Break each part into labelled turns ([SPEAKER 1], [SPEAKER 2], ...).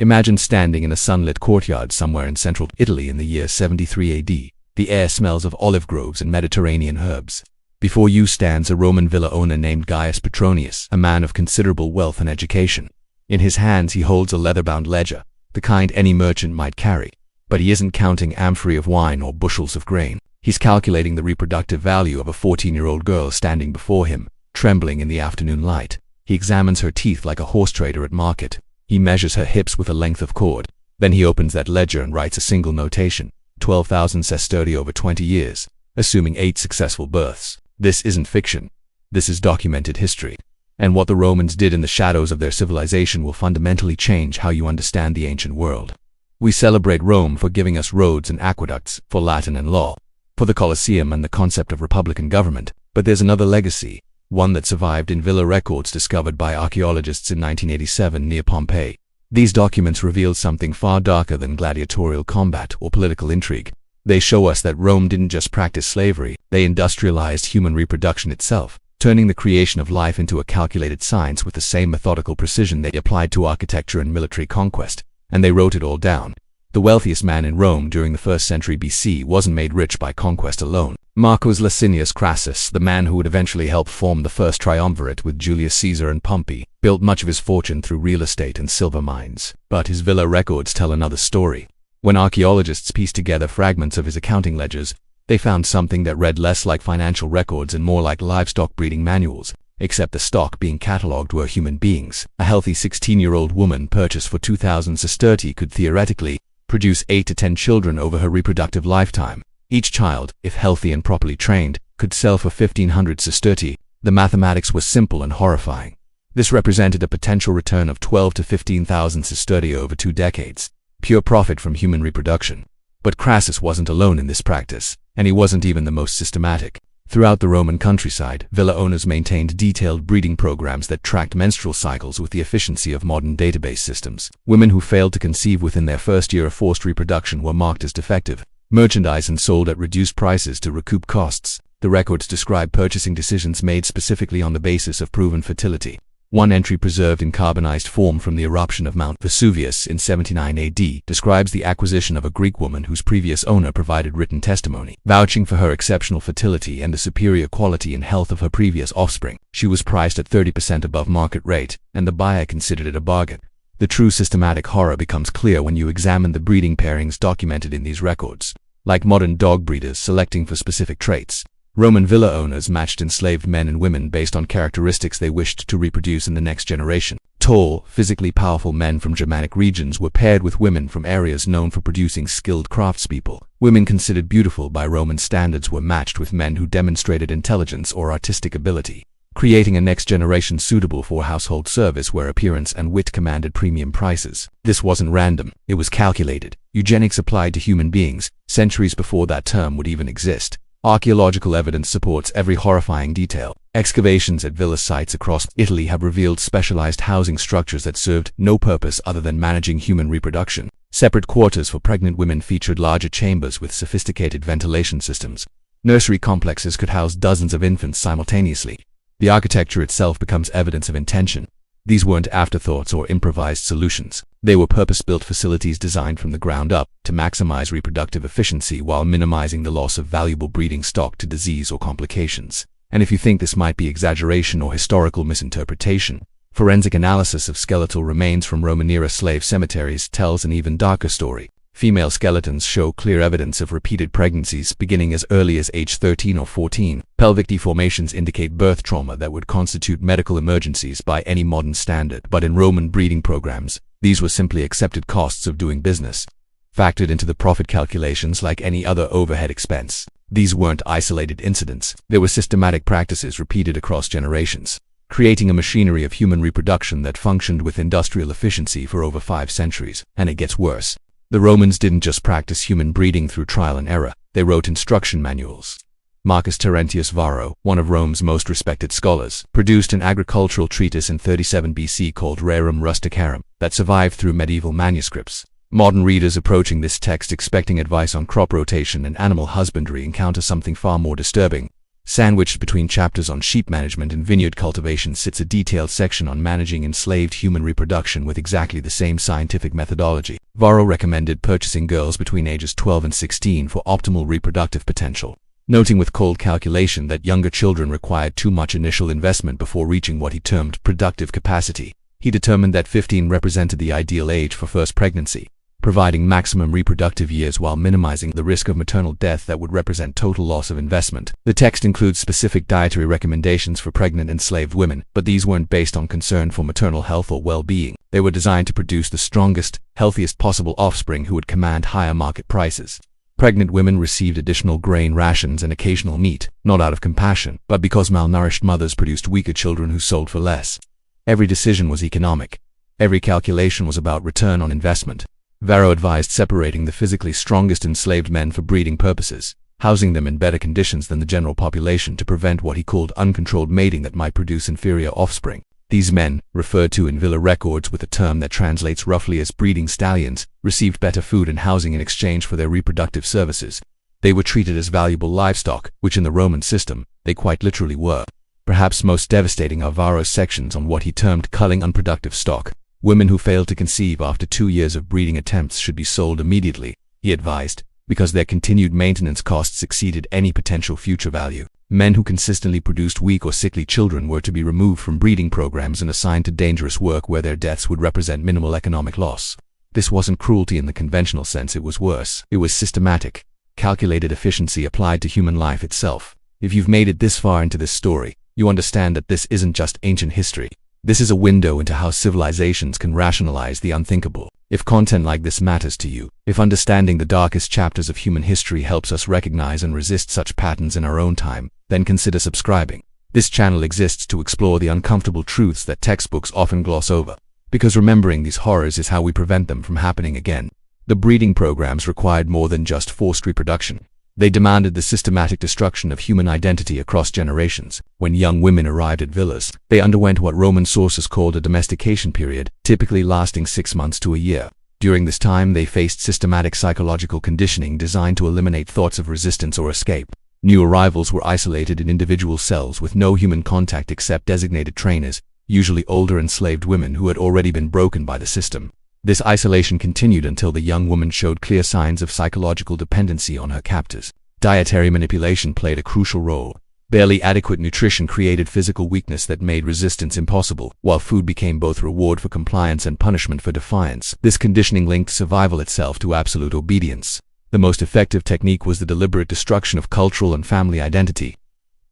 [SPEAKER 1] Imagine standing in a sunlit courtyard somewhere in central Italy in the year 73 AD. The air smells of olive groves and Mediterranean herbs. Before you stands a Roman villa owner named Gaius Petronius, a man of considerable wealth and education. In his hands he holds a leather-bound ledger, the kind any merchant might carry. But he isn't counting amphorae of wine or bushels of grain. He's calculating the reproductive value of a 14-year-old girl standing before him, trembling in the afternoon light. He examines her teeth like a horse trader at market. He measures her hips with a length of cord. Then he opens that ledger and writes a single notation: 12,000 sesterti over 20 years, assuming 8 successful births. This isn't fiction. This is documented history. And what the Romans did in the shadows of their civilization will fundamentally change how you understand the ancient world. We celebrate Rome for giving us roads and aqueducts, for Latin and law, for the Colosseum and the concept of republican government. But there's another legacy, one that survived in villa records discovered by archaeologists in 1987 near Pompeii. These documents revealed something far darker than gladiatorial combat or political intrigue. They show us that Rome didn't just practice slavery, they industrialized human reproduction itself, turning the creation of life into a calculated science with the same methodical precision they applied to architecture and military conquest. And they wrote it all down. The wealthiest man in Rome during the 1st century BC wasn't made rich by conquest alone. Marcus Licinius Crassus, the man who would eventually help form the first triumvirate with Julius Caesar and Pompey, built much of his fortune through real estate and silver mines. But his villa records tell another story. When archaeologists pieced together fragments of his accounting ledgers, they found something that read less like financial records and more like livestock breeding manuals, except the stock being catalogued were human beings. A healthy 16-year-old woman purchased for 2,000 sesterti could theoretically produce 8 to 10 children over her reproductive lifetime. Each child, if healthy and properly trained, could sell for 1,500 sesterti. The mathematics was simple and horrifying. This represented a potential return of 12 to 15,000 sesterti over 2 decades. Pure profit from human reproduction. But Crassus wasn't alone in this practice, and he wasn't even the most systematic. Throughout the Roman countryside, villa owners maintained detailed breeding programs that tracked menstrual cycles with the efficiency of modern database systems. Women who failed to conceive within their first year of forced reproduction were marked as defective, merchandised and sold at reduced prices to recoup costs. The records describe purchasing decisions made specifically on the basis of proven fertility. One entry preserved in carbonized form from the eruption of Mount Vesuvius in 79 AD describes the acquisition of a Greek woman whose previous owner provided written testimony, vouching for her exceptional fertility and the superior quality and health of her previous offspring. She was priced at 30% above market rate, and the buyer considered it a bargain. The true systematic horror becomes clear when you examine the breeding pairings documented in these records. Like modern dog breeders selecting for specific traits, Roman villa owners matched enslaved men and women based on characteristics they wished to reproduce in the next generation. Tall, physically powerful men from Germanic regions were paired with women from areas known for producing skilled craftspeople. Women considered beautiful by Roman standards were matched with men who demonstrated intelligence or artistic ability, creating a next generation suitable for household service where appearance and wit commanded premium prices. This wasn't random, it was calculated. Eugenics applied to human beings, centuries before that term would even exist. Archaeological evidence supports every horrifying detail. Excavations at villa sites across Italy have revealed specialized housing structures that served no purpose other than managing human reproduction. Separate quarters for pregnant women featured larger chambers with sophisticated ventilation systems. Nursery complexes could house dozens of infants simultaneously. The architecture itself becomes evidence of intention. These weren't afterthoughts or improvised solutions. They were purpose-built facilities designed from the ground up to maximize reproductive efficiency while minimizing the loss of valuable breeding stock to disease or complications. And if you think this might be exaggeration or historical misinterpretation, forensic analysis of skeletal remains from Roman-era slave cemeteries tells an even darker story. Female skeletons show clear evidence of repeated pregnancies beginning as early as age 13 or 14. Pelvic deformations indicate birth trauma that would constitute medical emergencies by any modern standard. But in Roman breeding programs, these were simply accepted costs of doing business, factored into the profit calculations like any other overhead expense. These weren't isolated incidents. They were systematic practices repeated across generations, creating a machinery of human reproduction that functioned with industrial efficiency for over 5 centuries. And it gets worse. The Romans didn't just practice human breeding through trial and error, they wrote instruction manuals. Marcus Terentius Varro, one of Rome's most respected scholars, produced an agricultural treatise in 37 BC called Rerum Rusticarum that survived through medieval manuscripts. Modern readers approaching this text expecting advice on crop rotation and animal husbandry encounter something far more disturbing. Sandwiched between chapters on sheep management and vineyard cultivation sits a detailed section on managing enslaved human reproduction with exactly the same scientific methodology. Varro recommended purchasing girls between ages 12 and 16 for optimal reproductive potential, noting with cold calculation that younger children required too much initial investment before reaching what he termed productive capacity. He determined that 15 represented the ideal age for first pregnancy, providing maximum reproductive years while minimizing the risk of maternal death that would represent total loss of investment. The text includes specific dietary recommendations for pregnant enslaved women, but these weren't based on concern for maternal health or well-being. They were designed to produce the strongest, healthiest possible offspring who would command higher market prices. Pregnant women received additional grain rations and occasional meat, not out of compassion, but because malnourished mothers produced weaker children who sold for less. Every decision was economic. Every calculation was about return on investment. Varro advised separating the physically strongest enslaved men for breeding purposes, housing them in better conditions than the general population to prevent what he called uncontrolled mating that might produce inferior offspring. These men, referred to in villa records with a term that translates roughly as breeding stallions, received better food and housing in exchange for their reproductive services. They were treated as valuable livestock, which in the Roman system, they quite literally were. Perhaps most devastating are Varro's sections on what he termed culling unproductive stock. Women who failed to conceive after 2 years of breeding attempts should be sold immediately, he advised, because their continued maintenance costs exceeded any potential future value. Men who consistently produced weak or sickly children were to be removed from breeding programs and assigned to dangerous work where their deaths would represent minimal economic loss. This wasn't cruelty in the conventional sense, it was worse. It was systematic, calculated efficiency applied to human life itself. If you've made it this far into this story, you understand that this isn't just ancient history. This is a window into how civilizations can rationalize the unthinkable. If content like this matters to you, if understanding the darkest chapters of human history helps us recognize and resist such patterns in our own time, then consider subscribing. This channel exists to explore the uncomfortable truths that textbooks often gloss over, because remembering these horrors is how we prevent them from happening again. The breeding programs required more than just forced reproduction. They demanded the systematic destruction of human identity across generations. When young women arrived at villas, they underwent what Roman sources called a domestication period, typically lasting 6 months to a year. During this time, they faced systematic psychological conditioning designed to eliminate thoughts of resistance or escape. New arrivals were isolated in individual cells with no human contact except designated trainers, usually older enslaved women who had already been broken by the system. This isolation continued until the young woman showed clear signs of psychological dependency on her captors. Dietary manipulation played a crucial role. Barely adequate nutrition created physical weakness that made resistance impossible, while food became both reward for compliance and punishment for defiance. This conditioning linked survival itself to absolute obedience. The most effective technique was the deliberate destruction of cultural and family identity.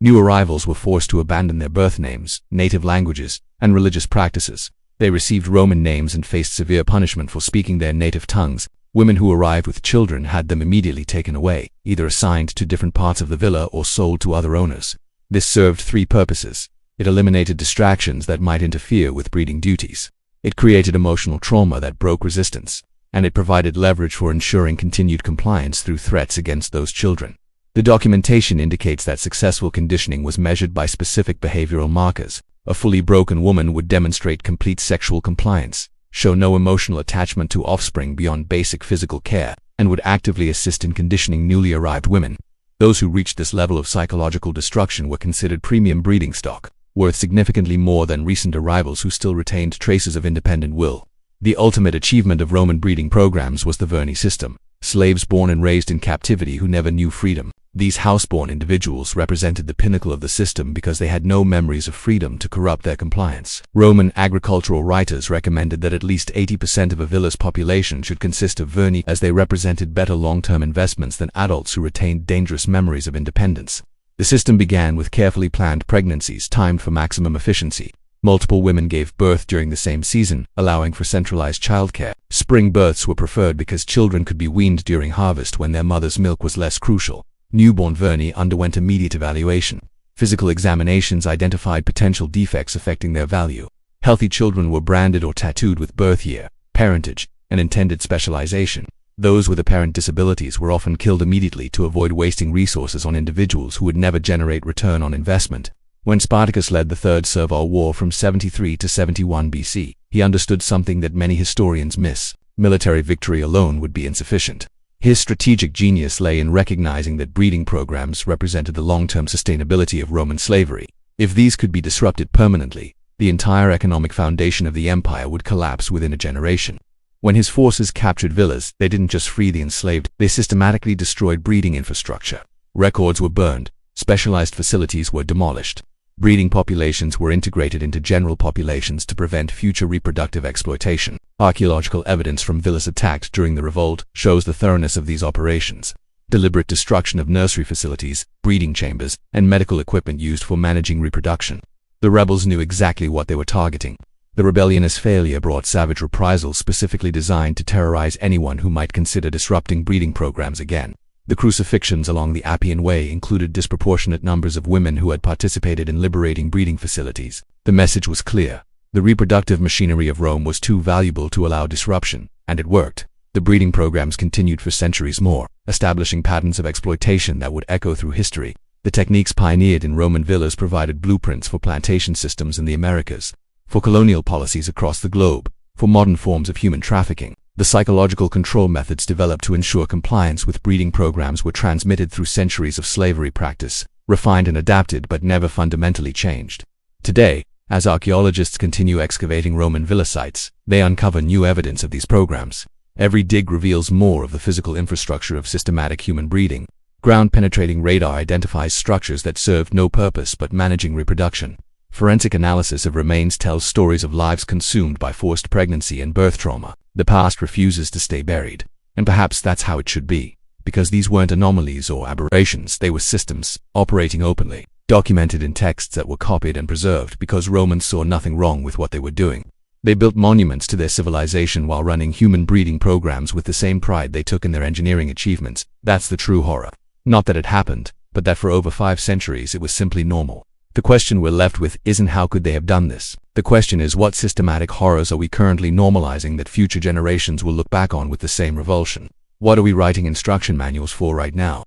[SPEAKER 1] New arrivals were forced to abandon their birth names, native languages, and religious practices. They received Roman names and faced severe punishment for speaking their native tongues. Women who arrived with children had them immediately taken away, either assigned to different parts of the villa or sold to other owners. This served 3 purposes. It eliminated distractions that might interfere with breeding duties. It created emotional trauma that broke resistance. And it provided leverage for ensuring continued compliance through threats against those children. The documentation indicates that successful conditioning was measured by specific behavioral markers. A fully broken woman would demonstrate complete sexual compliance, show no emotional attachment to offspring beyond basic physical care, and would actively assist in conditioning newly arrived women. Those who reached this level of psychological destruction were considered premium breeding stock, worth significantly more than recent arrivals who still retained traces of independent will. The ultimate achievement of Roman breeding programs was the Verni system, slaves born and raised in captivity who never knew freedom. These houseborn individuals represented the pinnacle of the system because they had no memories of freedom to corrupt their compliance. Roman agricultural writers recommended that at least 80% of a villa's population should consist of Verni, as they represented better long-term investments than adults who retained dangerous memories of independence. The system began with carefully planned pregnancies timed for maximum efficiency. Multiple women gave birth during the same season, allowing for centralized childcare. Spring births were preferred because children could be weaned during harvest when their mother's milk was less crucial. Newborn Verni underwent immediate evaluation. Physical examinations identified potential defects affecting their value. Healthy children were branded or tattooed with birth year, parentage, and intended specialization. Those with apparent disabilities were often killed immediately to avoid wasting resources on individuals who would never generate return on investment. When Spartacus led the Third Servile War from 73 to 71 BC, he understood something that many historians miss. Military victory alone would be insufficient. His strategic genius lay in recognizing that breeding programs represented the long-term sustainability of Roman slavery. If these could be disrupted permanently, the entire economic foundation of the empire would collapse within a generation. When his forces captured villas, they didn't just free the enslaved, they systematically destroyed breeding infrastructure. Records were burned, specialized facilities were demolished. Breeding populations were integrated into general populations to prevent future reproductive exploitation. Archaeological evidence from villas attacked during the revolt shows the thoroughness of these operations. Deliberate destruction of nursery facilities, breeding chambers, and medical equipment used for managing reproduction. The rebels knew exactly what they were targeting. The rebellion's failure brought savage reprisals specifically designed to terrorize anyone who might consider disrupting breeding programs again. The crucifixions along the Appian Way included disproportionate numbers of women who had participated in liberating breeding facilities. The message was clear. The reproductive machinery of Rome was too valuable to allow disruption, and it worked. The breeding programs continued for centuries more, establishing patterns of exploitation that would echo through history. The techniques pioneered in Roman villas provided blueprints for plantation systems in the Americas, for colonial policies across the globe, for modern forms of human trafficking. The psychological control methods developed to ensure compliance with breeding programs were transmitted through centuries of slavery practice, refined and adapted but never fundamentally changed. Today, as archaeologists continue excavating Roman villa sites, they uncover new evidence of these programs. Every dig reveals more of the physical infrastructure of systematic human breeding. Ground-penetrating radar identifies structures that served no purpose but managing reproduction. Forensic analysis of remains tells stories of lives consumed by forced pregnancy and birth trauma. The past refuses to stay buried. And perhaps that's how it should be. Because these weren't anomalies or aberrations, they were systems, operating openly, documented in texts that were copied and preserved because Romans saw nothing wrong with what they were doing. They built monuments to their civilization while running human breeding programs with the same pride they took in their engineering achievements. That's the true horror. Not that it happened, but that for over 5 centuries it was simply normal. The question we're left with isn't how could they have done this. The question is what systematic horrors are we currently normalizing that future generations will look back on with the same revulsion? What are we writing instruction manuals for right now?